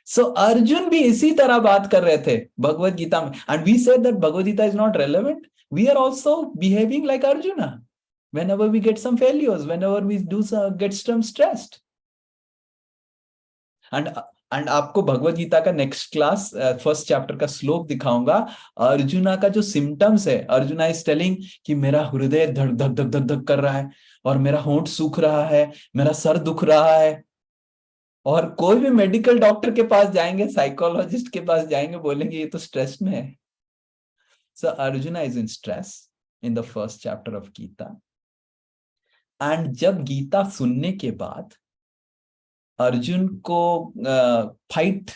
सो अर्जुन भी इसी तरह बात कर रहे थे भगवद गीता में, and we said that Bhagavad Gita is not relevant. We are also behaving like Arjuna whenever we get some failures, whenever we get some stressed. And आपको भगवद गीता का नेक्स्ट क्लास फर्स्ट चैप्टर का श्लोक दिखाऊंगा. अर्जुना का जो सिम्टम्स है, अर्जुना इज टेलिंग कि मेरा हृदय धक धक धक धक धक कर रहा है, और मेरा होंठ सूख रहा है, मेरा सर दुख रहा है. और कोई भी मेडिकल डॉक्टर के पास जाएंगे, साइकोलॉजिस्ट के पास जाएंगे, बोलेंगे ये तो स्ट्रेस में है. So Arjuna is in stress in the first chapter of Gita. And जब गीता सुनने के बाद अर्जुन को fight,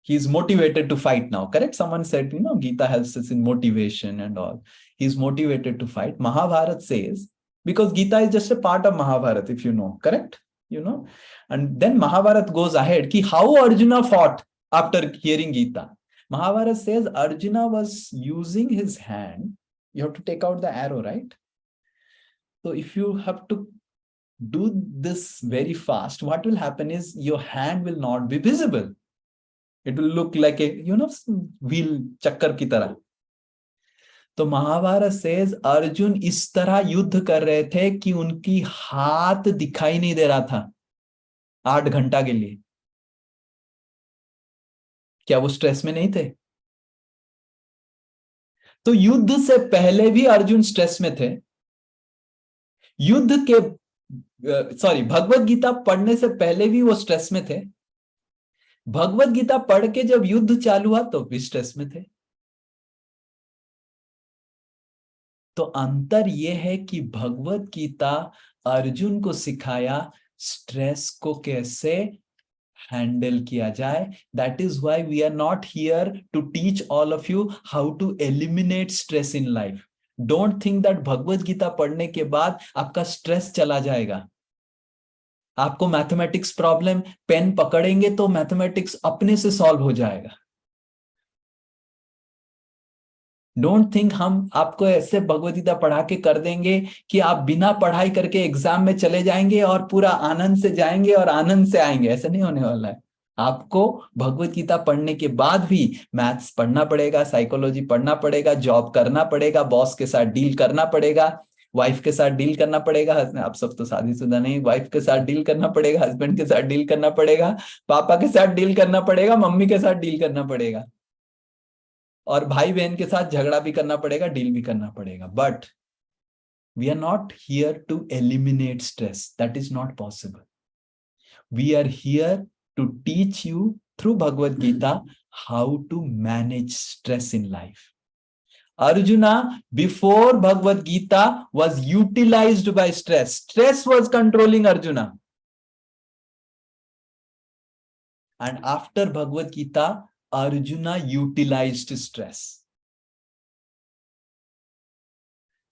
he is motivated to fight now, correct? Someone said, you know, Gita helps us in motivation and all. He is motivated to fight. Mahabharata says, because Gita is just a part of Mahabharata, if you know, correct? You know, and then Mahabharata goes ahead ki how Arjuna fought after hearing Gita. Mahabharata says Arjuna was using his hand. You have to take out the arrow, right? So if you have to do this very fast, what will happen is your hand will not be visible. It will look like a, you know, wheel chakkar ki tarah. तो महाभारत सेज अर्जुन इस तरह युद्ध कर रहे थे कि उनकी हाथ दिखाई नहीं दे रहा था 8 घंटा के लिए. क्या वो स्ट्रेस में नहीं थे? तो युद्ध से पहले भी अर्जुन स्ट्रेस में थे. युद्ध के भगवद गीता पढ़ने से पहले भी वो स्ट्रेस में थे. भगवद गीता पढ़ के जब युद्ध चालू हुआ तो भी स्ट्रेस में थे. तो अंतर यह है कि भगवद गीता अर्जुन को सिखाया स्ट्रेस को कैसे हैंडल किया जाए. That is why we are not here to teach all of you how to eliminate stress in life. Don't think that Bhagavad Gita पढ़ने के बाद आपका स्ट्रेस चला जाएगा. आपको मैथमेटिक्स प्रॉब्लम, पेन पकड़ेंगे तो मैथमेटिक्स अपने से सॉल्व हो जाएगा. डोंट थिंक हम आपको ऐसे भगवद गीता पढ़ा के कर देंगे कि आप बिना पढ़ाई करके एग्जाम में चले जाएंगे और पूरा आनंद से जाएंगे और आनंद से आएंगे। ऐसा नहीं होने वाला है। आपको भगवद गीता पढ़ने के बाद भी मैथ्स पढ़ना पड़ेगा, साइकोलॉजी पढ़ना पड़ेगा, जॉब करना पड़ेगा, बॉस के साथ डील करना पड़ेगा, वाइफ के साथ डील करना पड़ेगा। आप सब तो शादीशुदा नहीं, वाइफ के साथ डील करना पड़ेगा, हस्बैंड के साथ डील करना पड़ेगा, पापा के साथ डील करना पड़ेगा, मम्मी के साथ डील करना पड़ेगा, और भाई बहन के साथ झगड़ा भी करना पड़ेगा, डील भी करना पड़ेगा। But we are not here to eliminate stress, that is not possible. We are here to teach you through Bhagavad Gita how to manage stress in life. Arjuna, before Bhagavad Gita, was utilized by stress. Stress was controlling Arjuna. And after Bhagavad Gita, Arjuna utilized stress.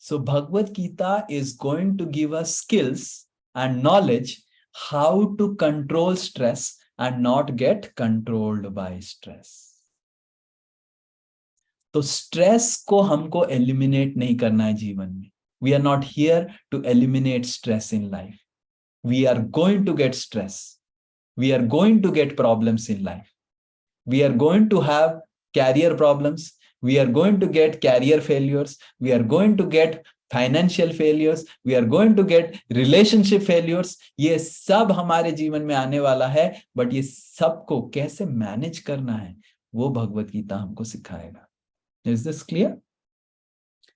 So Bhagavad Gita is going to give us skills and knowledge how to control stress and not get controlled by stress. तो स्ट्रेस को हमको एलिमिनेट नहीं करना है जीवन में। We are not here to eliminate stress in life. We are going to get stress, we are going to get problems in life, we are going to have career problems, we are going to get career failures, we are going to get financial failures, we are going to get relationship failures. ये सब हमारे जीवन में आने वाला है, बट ये सबको कैसे मैनेज करना है वो भगवद गीता हमको सिखाएगा। Is this clear?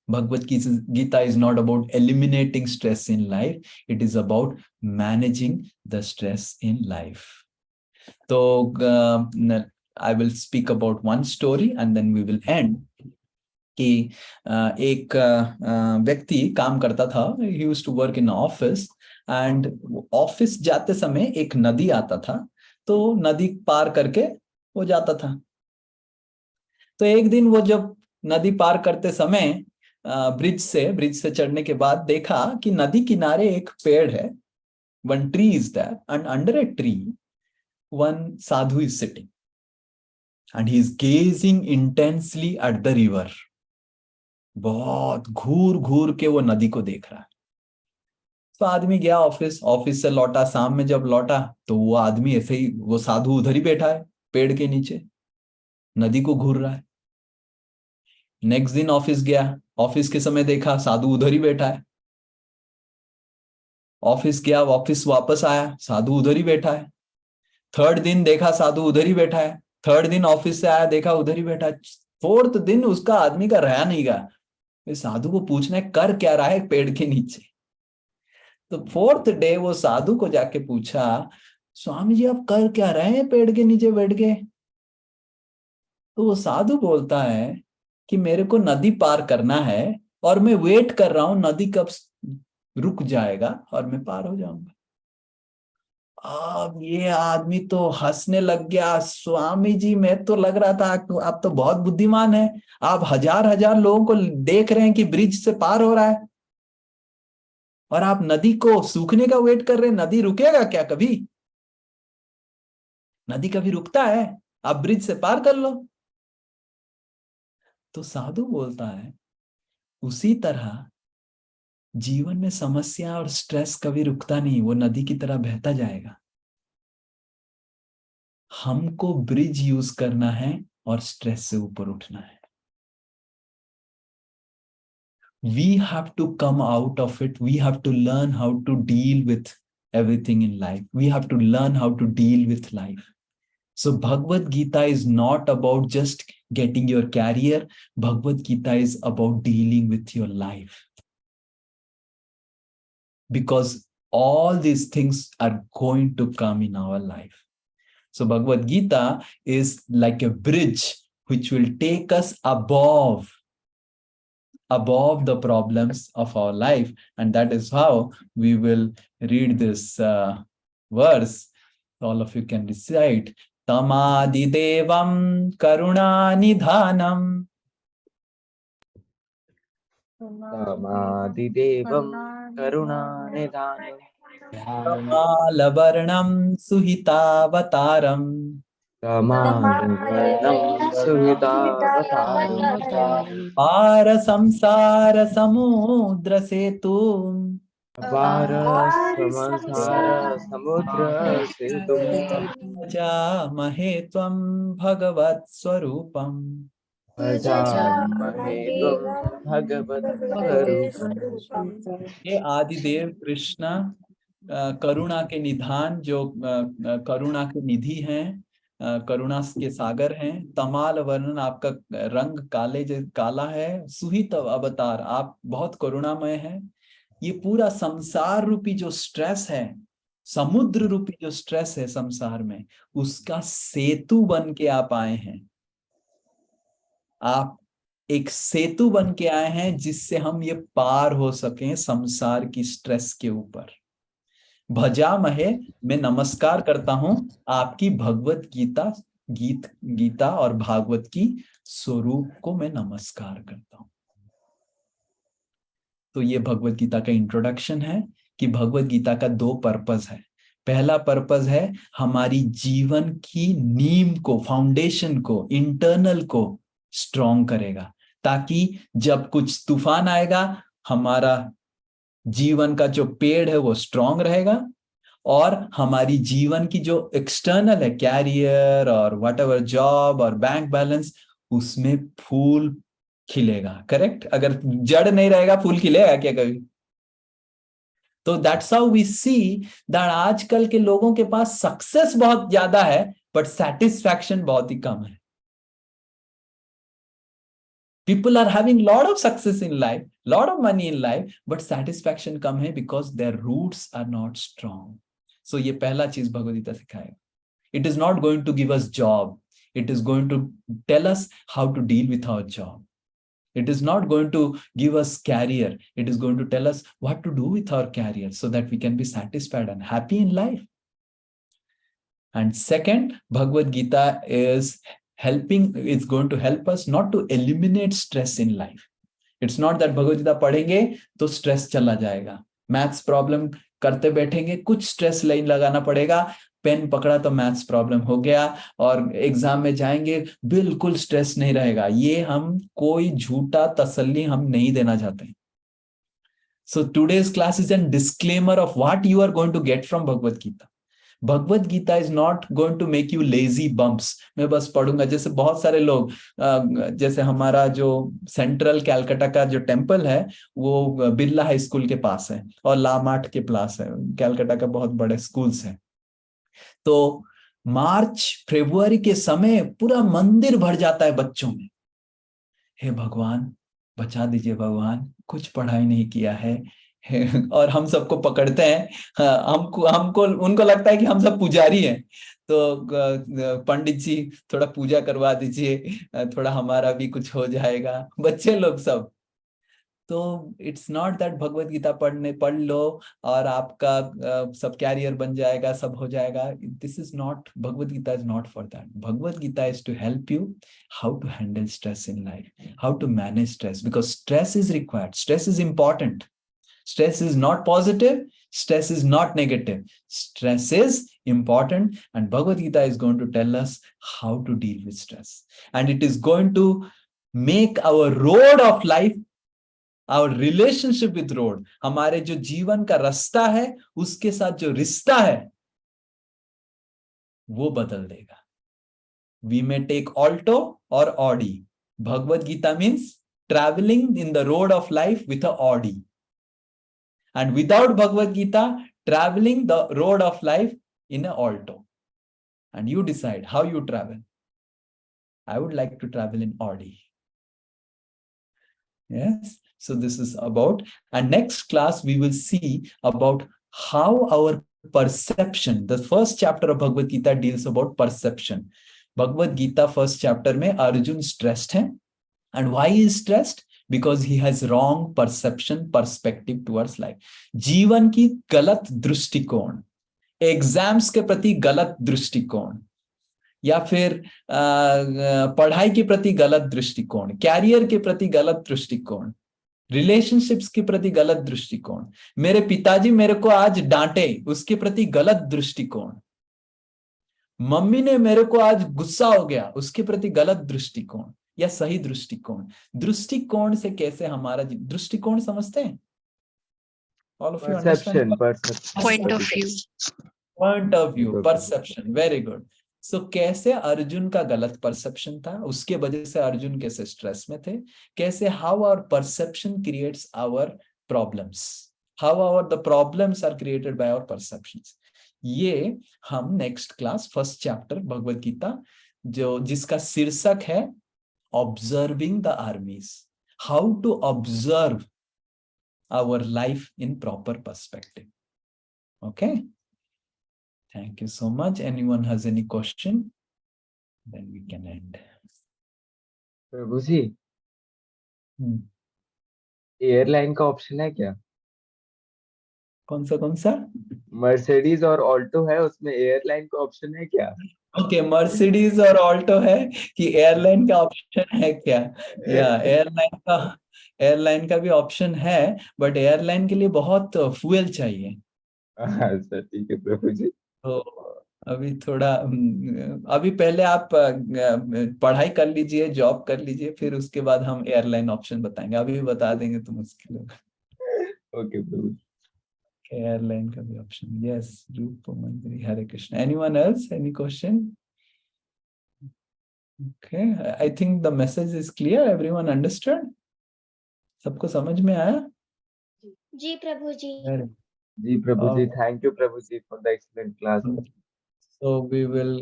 Bhagavad Gita is not about eliminating stress in life. It is about managing the stress in life. So I will speak about one story and then we will end. कि एक व्यक्ति काम करता था, he used to work in office, and office जाते समय एक नदी आता था, तो नदी पार करके वो जाता था। तो एक दिन वो जब नदी पार करते समय ब्रिज से चढ़ने के बाद देखा कि नदी किनारे एक पेड़ है, one tree is there, and under a tree one sadhu is sitting and he is gazing intensely at the river. बहुत घूर घूर के वो नदी को देख रहा है। तो आदमी गया ऑफिस से लौटा, शाम में जब लौटा तो वो आदमी ऐसे ही, वो साधु उधर ही बैठा है पेड़ के नीचे, नदी को घूर रहा है। नेक्स्ट दिन ऑफिस गया, ऑफिस के समय देखा साधु उधर ही बैठा है। ऑफिस गया, ऑफिस वापस आया, साधु उधर ही बैठा है। थर्ड दिन देखा साधु उधर ही बैठा है। थर्ड दिन ऑफिस से आया, देखा उधर ही बैठा है। फोर्थ दिन उसका आदमी का रहा नहीं गया, साधु को पूछना है कर क्या रहा है पेड़ के नीचे। तो फोर्थ डे वो साधु को जाके पूछा, स्वामी जी आप कर क्या रहे हैं पेड़ के नीचे बैठ के? तो वो साधु बोलता है कि मेरे को नदी पार करना है और मैं वेट कर रहा हूं नदी कब रुक जाएगा और मैं पार हो जाऊंगा। अब ये आदमी तो हंसने लग गया, स्वामी जी मैं तो लग रहा था आप तो बहुत बुद्धिमान है, आप हजार हजार लोगों को देख रहे हैं कि ब्रिज से पार हो रहा है और आप नदी को सूखने का वेट कर रहे हैं। नदी रुकेगा क्या कभी? नदी कभी रुकता है? आप ब्रिज से पार कर लो। तो साधु बोलता है उसी तरह जीवन में समस्या और स्ट्रेस कभी रुकता नहीं, वो नदी की तरह बहता जाएगा। हमको ब्रिज यूज करना है और स्ट्रेस से ऊपर उठना है। We have to come out of it. We have to learn how to deal with everything in life. We have to learn how to deal with life. So Bhagavad Gita is not about just getting your career. Bhagavad Gita is about dealing with your life. Because all these things are going to come in our life. So Bhagavad Gita is like a bridge which will take us above the problems of our life. And that is how we will read this verse. All of you can recite. Tamadidevam karunanidhanam. Tamadidevam karunanidhanam. Kamalavardhanam suhitavataram. तमालवर्णं सुवितावतारम् पार संसार समुद्र सेतु अपार समसार समुद्र सेतुम् जामहे त्वं भगवत् स्वरूपम् भजामहे त्वं भगवत्स्वरूपम्। ये आदिदेव कृष्ण करुणा के निधान, जो करुणा के निधि हैं, करुणा के सागर हैं। तमाल वर्णन, आपका रंग काला है। सुहित अवतार, आप बहुत करुणामय हैं। ये पूरा संसार रूपी जो स्ट्रेस है, समुद्र रूपी जो स्ट्रेस है संसार में, उसका सेतु बन के आप आए हैं। आप एक सेतु बन के आए हैं जिससे हम ये पार हो सकें संसार की स्ट्रेस के ऊपर। भजामहे, मैं नमस्कार करता हूं आपकी भगवत गीता और भागवत की स्वरूप को मैं नमस्कार करता हूं। तो ये भगवत गीता का इंट्रोडक्शन है कि भगवत गीता का 2 पर्पस है। पहला पर्पस है हमारी जीवन की नींव को, फाउंडेशन को, इंटरनल को स्ट्रॉन्ग करेगा, ताकि जब कुछ तूफान आएगा हमारा जीवन का जो पेड़ है वो स्ट्रॉन्ग रहेगा, और हमारी जीवन की जो एक्सटर्नल है, कैरियर और व्हाटएवर जॉब और बैंक बैलेंस, उसमें फूल खिलेगा। करेक्ट? अगर जड़ नहीं रहेगा फूल खिलेगा क्या कभी? तो that's how we see that आजकल के लोगों के पास सक्सेस बहुत ज्यादा है बट सेटिस्फैक्शन बहुत ही कम है। People are having lot of success in life, lot of money in life, but satisfaction कम है because their roots are not strong. So ये पहला चीज भगवद गीता सिखाएगा. It is not going to give us job. It is going to tell us how to deal with our job. It is not going to give us career. It is going to tell us what to do with our career so that we can be satisfied and happy in life. And second, Bhagavad Gita is it's going to help us not to eliminate stress in life. It's not that Bhagavad Gita पढ़ेंगे तो stress चला जाएगा. Maths problem करते बैठेंगे, कुछ stress लाइन लगाना पड़ेगा, पेन पकड़ा तो मैथ्स प्रॉब्लम हो गया, और एग्जाम में जाएंगे बिल्कुल स्ट्रेस नहीं रहेगा। ये हम कोई झूठा तसल्ली हम नहीं देना चाहते। So today's class is a disclaimer of what you are going to get from Bhagavad Gita. Bhagavad Gita is not going to make you lazy bumps. मैं बस पढ़ूंगा, जैसे बहुत सारे लोग, जैसे हमारा जो सेंट्रल कैलकाटा का जो टेम्पल है वो बिरला हाई स्कूल के पास है और लामार्ट के पास है, कैलकाटा का बहुत बड़े स्कूल्स हैं। तो मार्च फरवरी के समय पूरा मंदिर भर जाता है बच्चों में। हे भगवान बचा दीजिए भगवान, कुछ पढ़ाई नहीं किया है, और हम सबको पकड़ते हैं। हमको उनको लगता है कि हम सब पुजारी हैं, तो पंडित जी थोड़ा पूजा करवा दीजिए, थोड़ा हमारा भी कुछ हो जाएगा, बच्चे लोग सब। तो it's not that Bhagavad Gita पढ़ लो और आपका सब कैरियर बन जाएगा, सब हो जाएगा। This is not, Bhagavad Gita is not for that. Bhagavad Gita is to help you how to handle stress in life, how to manage stress, because stress is required, stress is important. Stress is not positive, stress is not negative. Stress is important, and Bhagavad Gita is going to tell us how to deal with stress. And it is going to make our road of life, our relationship with road, हमारे जो जीवन का रास्ता है उसके साथ जो रिश्ता है वो बदल देगा। We may take Alto or Audi. Bhagavad Gita means traveling in the road of life with a Audi. And without Bhagavad Gita, traveling the road of life in an Alto. And you decide how you travel. I would like to travel in Audi. Yes. So this is about, and next class we will see about how our perception, the first chapter of Bhagavad Gita deals about perception. Bhagavad Gita first chapter में Arjun stressed है. And why he is stressed? Because he has wrong perspective towards life. जीवन की गलत दृष्टिकोण, एग्जाम्स के प्रति गलत दृष्टिकोण, या फिर पढ़ाई के प्रति गलत दृष्टिकोण, कैरियर के प्रति गलत दृष्टिकोण, रिलेशनशिप्स के प्रति गलत दृष्टिकोण, मेरे पिताजी मेरे को आज डांटे उसके प्रति गलत दृष्टिकोण। मम्मी ने मेरे को आज गुस्सा हो गया, उसके प्रति गलत दृष्टिकोण या सही दृष्टिकोण, दृष्टिकोण से कैसे हमारा दृष्टिकोण समझते हैं? All of you understand? Point of view. Point of view, perception, very good. So कैसे अर्जुन का गलत परसेप्शन था, उसके वजह से अर्जुन कैसे स्ट्रेस में थे, कैसे how our perception creates our problems, how the problems are created by our perceptions. ये हम next class first chapter Bhagavad Gita जो जिसका शीर्षक है observing the armies, how to observe our life in proper perspective. Okay, thank you so much. Anyone has any question? Then we can end. Prabhu ji, airline का ऑप्शन है क्या? कौन सा? मर्सिडीज और ऑल्टो है, उसमें एयरलाइन का ऑप्शन है क्या? ओके, मर्सिडीज और ऑल्टो है कि एयरलाइन का ऑप्शन है क्या? या एयरलाइन का भी ऑप्शन है, बट एयरलाइन के लिए बहुत फ्यूल चाहिए। अच्छा, ठीक है प्रभु जी। तो अभी थोड़ा अभी पहले आप पढ़ाई कर लीजिए, जॉब कर लीजिए, फिर उसके बाद हम एयरलाइन ऑप्शन बताएंगे। अभी बता देंगे तो मुश्किल होगा। ओके प्रभु। एयरलाइन का भी ऑप्शन, यस। रूप मंदिर, Hare Krishna. Anyone else, any question? Okay, I think the message is clear, everyone understood? सबको समझ में आया? जी प्रभु जी। जी प्रभु जी, थैंक यू प्रभु जी for the excellent class. So we will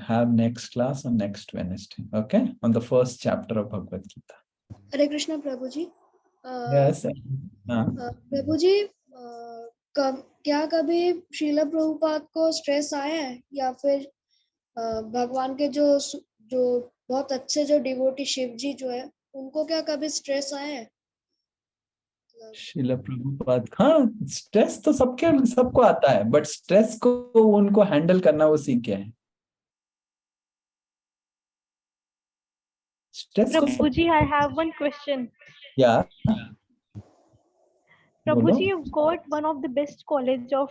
have next class on next Wednesday, okay, on the first chapter of Bhagavad Gita. Hare Krishna Prabhu ji. Yes. Prabhu ji, क्या कभी श्रील प्रभुपाद को स्ट्रेस आया है, या फिर भगवान के जो बहुत अच्छे जो डिवोटी शिव जी जो है उनको क्या कभी स्ट्रेस आया है? श्रील प्रभुपाद, हाँ, स्ट्रेस तो सबको आता है, बट स्ट्रेस को उनको हैंडल करना वो सीख गए हैं। Prabhu ji, I have one question. Yeah. Prabhu ji, you've got one of the best college of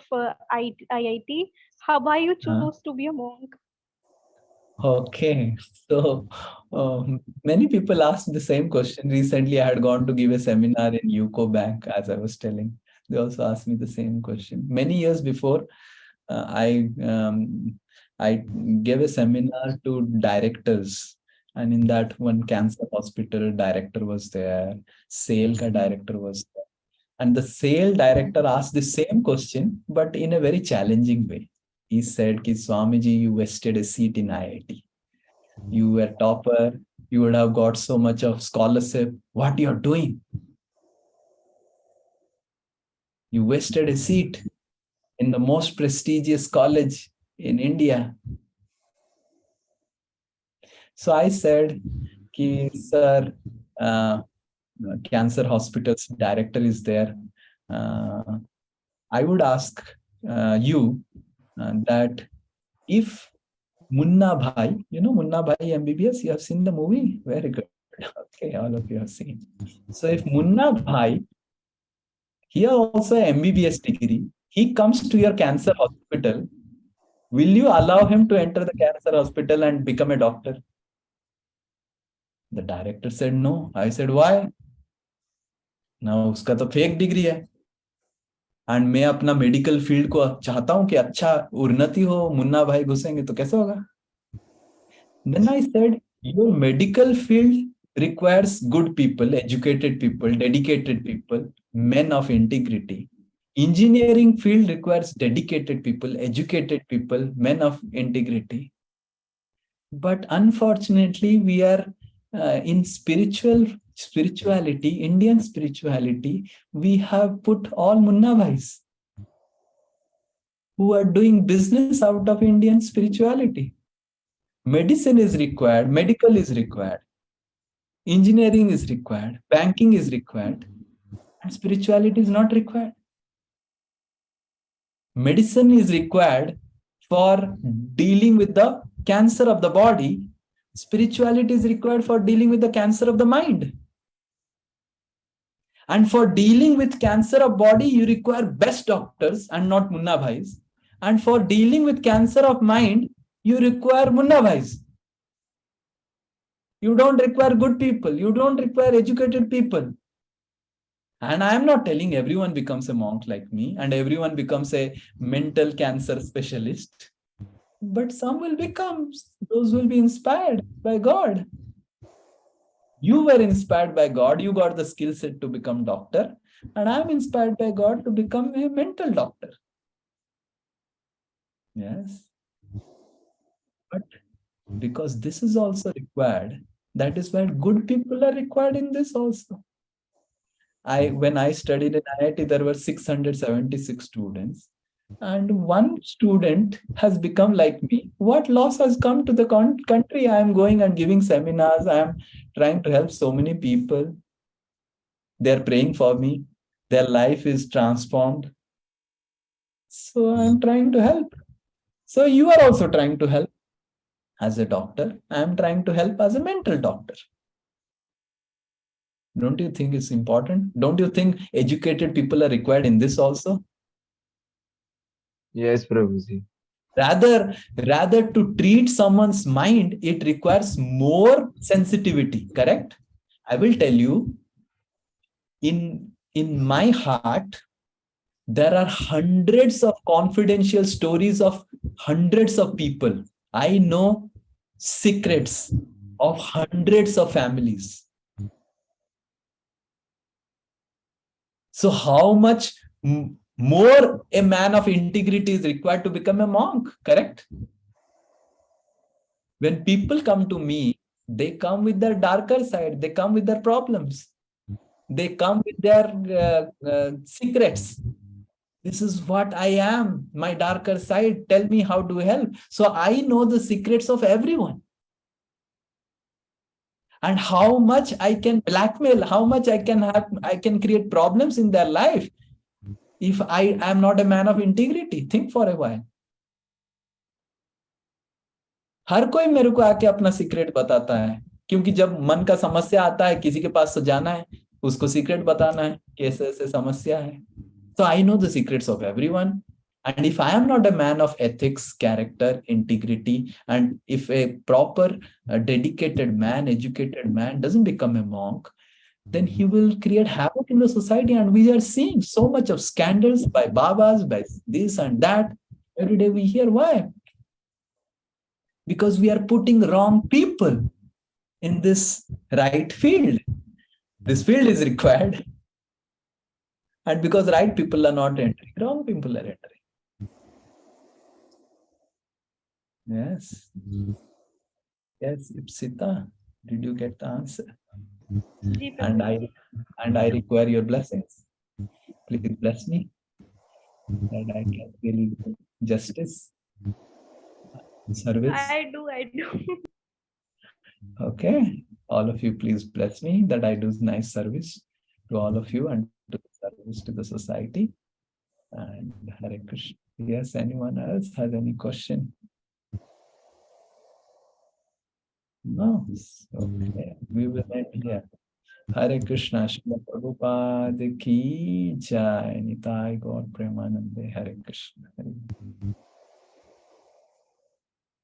IIT. How why you choose to be a monk? Okay, so many people asked the same question. Recently, I had gone to give a seminar in UCO Bank, as I was telling. They also asked me the same question. Many years before, I gave a seminar to directors, and in that one cancer hospital director was there, SAIL ka director was there, and the SAIL director asked the same question, but in a very challenging way. He said, "Ki Swamiji, you wasted a seat in IIT. You were topper. You would have got so much of scholarship. What you're doing? You wasted a seat in the most prestigious college in India." So I said, "Ki sir, cancer hospital's director is there. I would ask you that if Munna Bhai, you know Munna Bhai MBBS, you have seen the movie? Very good. Okay, all of you have seen. So if Munna Bhai, he has also an MBBS degree, he comes to your cancer hospital, will you allow him to enter the cancer hospital and become a doctor?" The director said no. I said, "Why?" Now, उसका तो फेक डिग्री है, एंड मैं अपना मेडिकल फील्ड को चाहता हूं कि अच्छा उन्नति हो, मुन्ना भाई घुसेंगे तो कैसे होगा? Then I said, your medical field requires good people, educated people, dedicated people, men of integrity. Engineering field requires dedicated people, educated people, men of integrity. But unfortunately, we are in spirituality, Indian spirituality, we have put all Munna Bhais who are doing business out of Indian spirituality. Medicine is required, medical is required, engineering is required, banking is required, and spirituality is not required. Medicine is required for dealing with the cancer of the body. Spirituality is required for dealing with the cancer of the mind. And for dealing with cancer of body, you require best doctors and not Munna Bhais. And for dealing with cancer of mind, you require Munna Bhais. You don't require good people. You don't require educated people. And I am not telling everyone becomes a monk like me and everyone becomes a mental cancer specialist. But some will become, those will be inspired by God. You were inspired by God. You got the skill set to become doctor. And I'm inspired by God to become a mental doctor. Yes. But because this is also required, that is why good people are required in this also. When I studied in IIT, there were 676 students. And one student has become like me. What loss has come to the country? I am going and giving seminars. I am trying to help so many people. They're praying for me. Their life is transformed. So I'm trying to help. So you are also trying to help as a doctor. I'm trying to help as a mental doctor. Don't you think it's important? Don't you think educated people are required in this also? Yes, Prabhuji. Rather to treat someone's mind, it requires more sensitivity, correct? I will tell you, in my heart, there are hundreds of confidential stories of hundreds of people. I know secrets of hundreds of families. So how much more a man of integrity is required to become a monk, correct? When people come to me, they come with their darker side, they come with their problems, they come with their secrets. This is what I am, my darker side, tell me how to help. So I know the secrets of everyone. And how much I can blackmail, how much I can create problems in their life if I am not a man of integrity. Think for a while. हर कोई मेरे को आके अपना सीक्रेट बताता है, क्योंकि जब मन का समस्या आता है, किसी के पास तो जाना है, उसको सीक्रेट बताना है, कैसे ऐसे समस्या है. So I know the secrets of everyone. And if I am not a man of ethics, character, integrity, and if a proper, dedicated man, educated man doesn't become a monk, then he will create havoc in the society. And we are seeing so much of scandals by Babas, by this and that. Every day we hear. Why? Because we are putting wrong people in this right field. This field is required. And because right people are not entering, wrong people are entering. Yes. Yes, Ipsita, did you get the answer? And I require your blessings. Please bless me that I can really do justice, service. I do. Okay. All of you, please bless me that I do nice service to all of you and to service to the society. And Hare Krishna. Yes, anyone else has any question? No. Okay. We will end here. Hare Krishna. Srila Prabhupada ki jai. Nitai Gaur Premanande. Hare Krishna. Hare